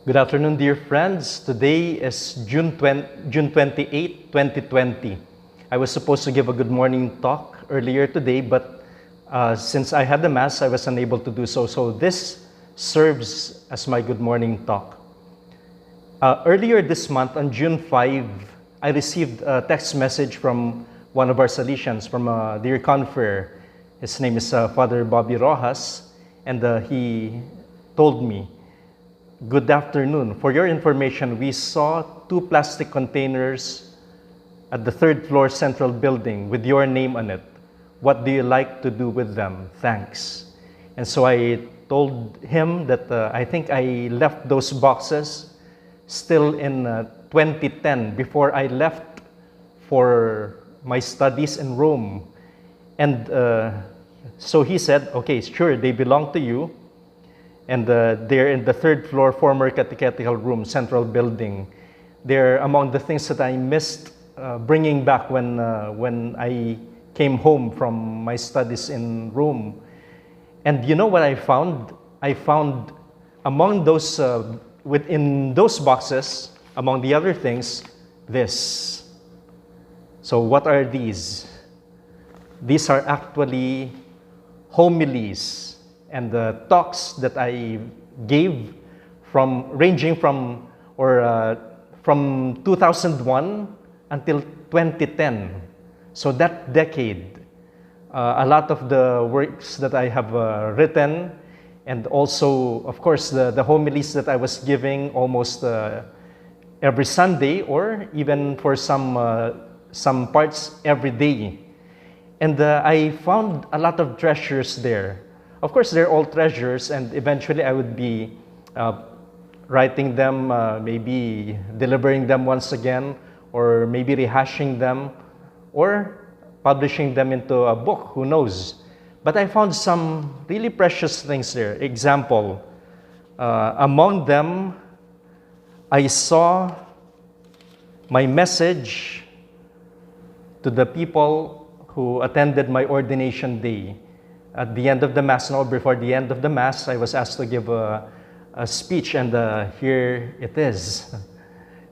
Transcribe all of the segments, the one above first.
Good afternoon, dear friends. Today is June 28, 2020. I was supposed to give a good morning talk earlier today, but since I had the Mass, I was unable to do so. So this serves as my good morning talk. Earlier this month, on June 5, I received a text message from one of our Salesians, from a dear confrere. His name is Father Bobby Rojas, and he told me, "Good afternoon. For your information, we saw 2 plastic containers at the 3rd floor central building with your name on it. What do you like to do with them? Thanks." And so I told him that I think I left those boxes still in 2010, before I left for my studies in Rome. And so he said, "Okay, sure, they belong to you. And they're in the 3rd floor former catechetical room, central building. They're among the things that I missed bringing back when I came home from my studies in Rome." And you know what I found? I found among those, within those boxes, among the other things, this. So what are these? These are actually homilies and the talks that I gave ranging from 2001 until 2010. So that decade, a lot of the works that I have written, and also, of course, the homilies that I was giving almost every Sunday, or even for some parts every day. And I found a lot of treasures there. Of course, they're all treasures, and eventually I would be writing them, maybe delivering them once again, or maybe rehashing them, or publishing them into a book, who knows. But I found some really precious things there. Example, among them, I saw my message to the people who attended my ordination day. At the end of the Mass, before the end of the Mass, I was asked to give a speech, and here it is,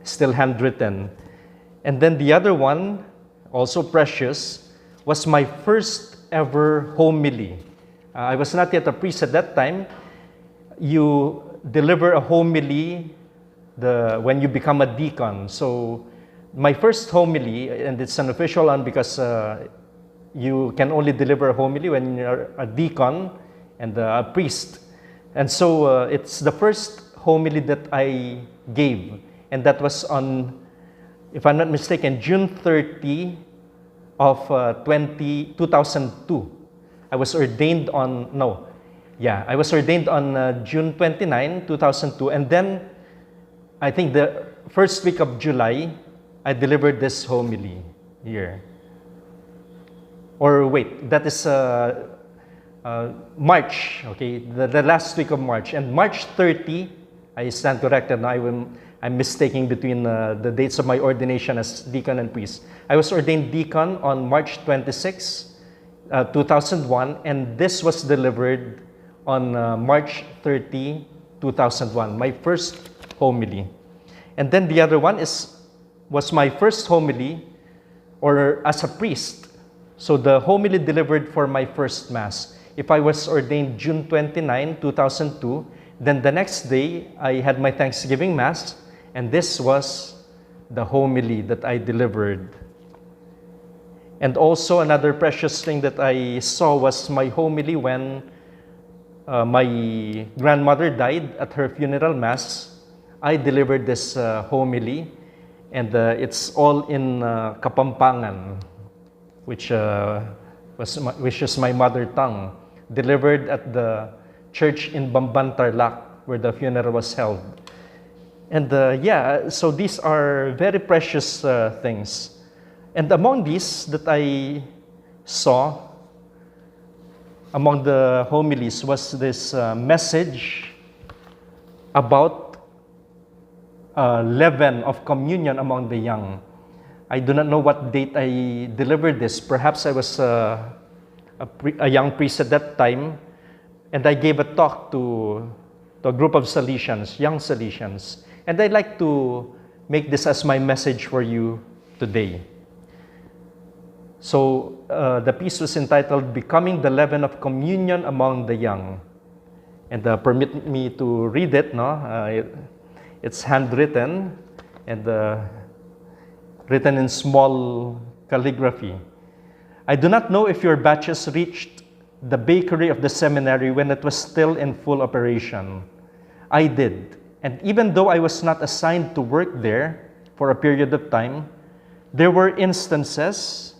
still handwritten. And then the other one, also precious, was my first ever homily. I was not yet a priest at that time. You deliver a homily when you become a deacon. So my first homily, and it's an official one because you can only deliver a homily when you're a deacon and a priest. And so it's the first homily that I gave. And that was on, if I'm not mistaken, June 30 of 2002. I was ordained on, I was ordained on June 29, 2002. And then I think the first week of July, I delivered this homily here. Or wait, that is March, okay, the last week of March. And March 30, I stand corrected now, I'm mistaking between the dates of my ordination as deacon and priest. I was ordained deacon on March 26, 2001, and this was delivered on March 30, 2001, my first homily. And then the other one was my first homily, or as a priest. So the homily delivered for my first Mass. If I was ordained June 29, 2002, then the next day I had my Thanksgiving Mass, and this was the homily that I delivered. And also another precious thing that I saw was my homily when my grandmother died. At her funeral Mass, I delivered this homily, and it's all in Kapampangan, which is my mother tongue, delivered at the church in Bamban, Tarlac, where the funeral was held. And so these are very precious things. And among these that I saw, among the homilies, was this message about leaven of communion among the young. I do not know what date I delivered this. Perhaps I was a young priest at that time, and I gave a talk to to a group of Salesians, young Salesians. And I'd like to make this as my message for you today. So the piece was entitled, Becoming the Leaven of Communion Among the Young. And permit me to read it. It's handwritten and written in small calligraphy. I do not know if your batches reached the bakery of the seminary when it was still in full operation. I did. And even though I was not assigned to work there for a period of time, there were instances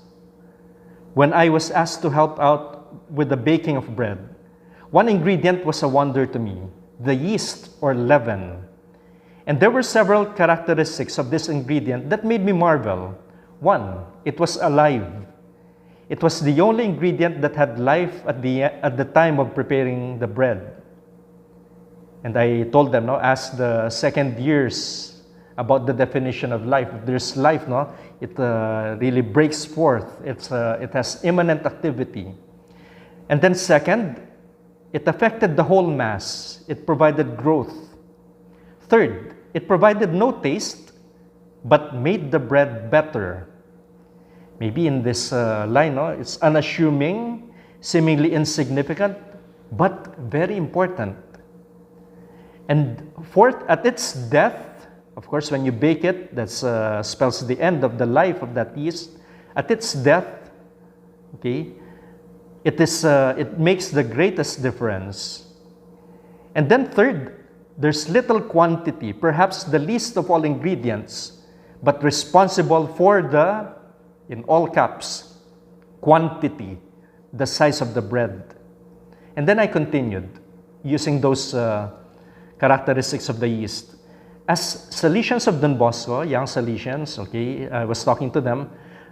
when I was asked to help out with the baking of bread. One ingredient was a wonder to me, the yeast or leaven. And there were several characteristics of this ingredient that made me marvel. One, it was alive. It was the only ingredient that had life at the time of preparing the bread. And I told them, ask the second years about the definition of life. If there's life, it really breaks forth. It has immanent activity. And then second, it affected the whole mass. It provided growth. Third, it provided no taste, but made the bread better. Maybe in this line, it's unassuming, seemingly insignificant, but very important. And fourth, at its death, of course, when you bake it, that spells the end of the life of that yeast. At its death, okay, it makes the greatest difference. And then third, there's little quantity, perhaps the least of all ingredients, but responsible for the, in all caps, quantity, the size of the bread. And then I continued using those characteristics of the yeast. As Salesians of Don Bosco, young Salesians, okay, I was talking to them.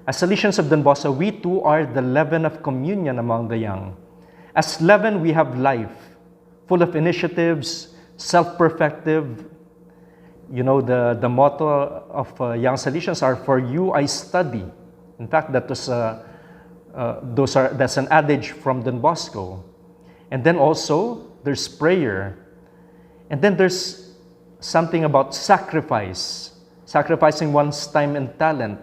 As Salesians of Don Bosco, we too are the leaven of communion among the young. As leaven, we have life, full of initiatives, self-perfective. You know, the motto of young Salesians are, for you I study. In fact, that's an adage from Don Bosco. And then also, there's prayer. And then there's something about sacrifice, sacrificing one's time and talent.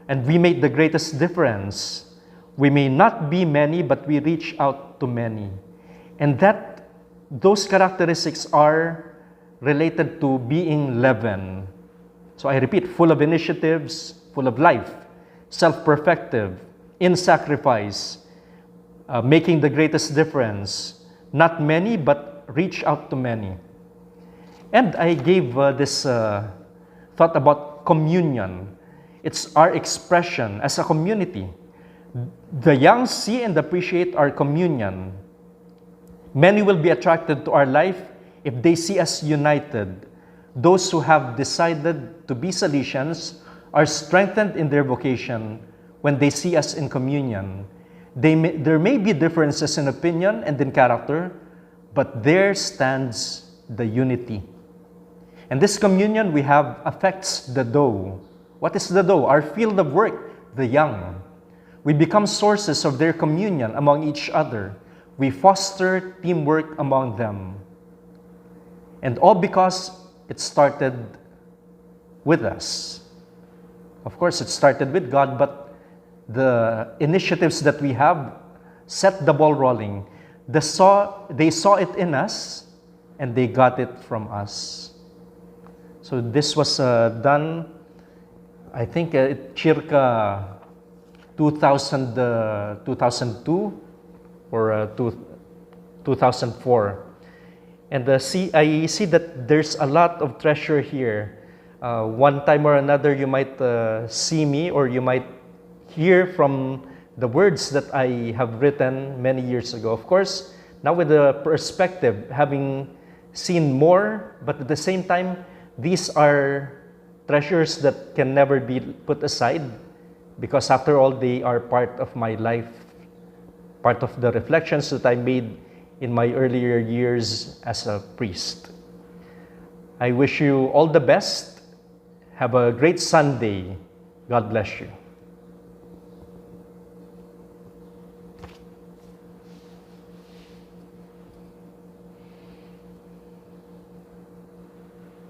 And we make the greatest difference. We may not be many, but we reach out to many. And those characteristics are related to being leaven. So I repeat, full of initiatives, full of life, self-perfective, in sacrifice, making the greatest difference. Not many, but reach out to many. And I gave this thought about communion. It's our expression as a community. The young see and appreciate our communion. Many will be attracted to our life if they see us united. Those who have decided to be Salesians are strengthened in their vocation when they see us in communion. There may be differences in opinion and in character, but there stands the unity. And this communion we have affects the dough. What is the dough? Our field of work, the young. We become sources of their communion among each other. We foster teamwork among them. And all because it started with us. Of course, it started with God, but the initiatives that we have set the ball rolling. They saw it in us, and they got it from us. So this was done, I think, circa 2002 or 2004. And I see that there's a lot of treasure here. One time or another, you might see me, or you might hear from the words that I have written many years ago. Of course, now with the perspective, having seen more, but at the same time, these are treasures that can never be put aside, because after all, they are part of my life, part of the reflections that I made in my earlier years as a priest. I wish you all the best. Have a great Sunday. God bless you.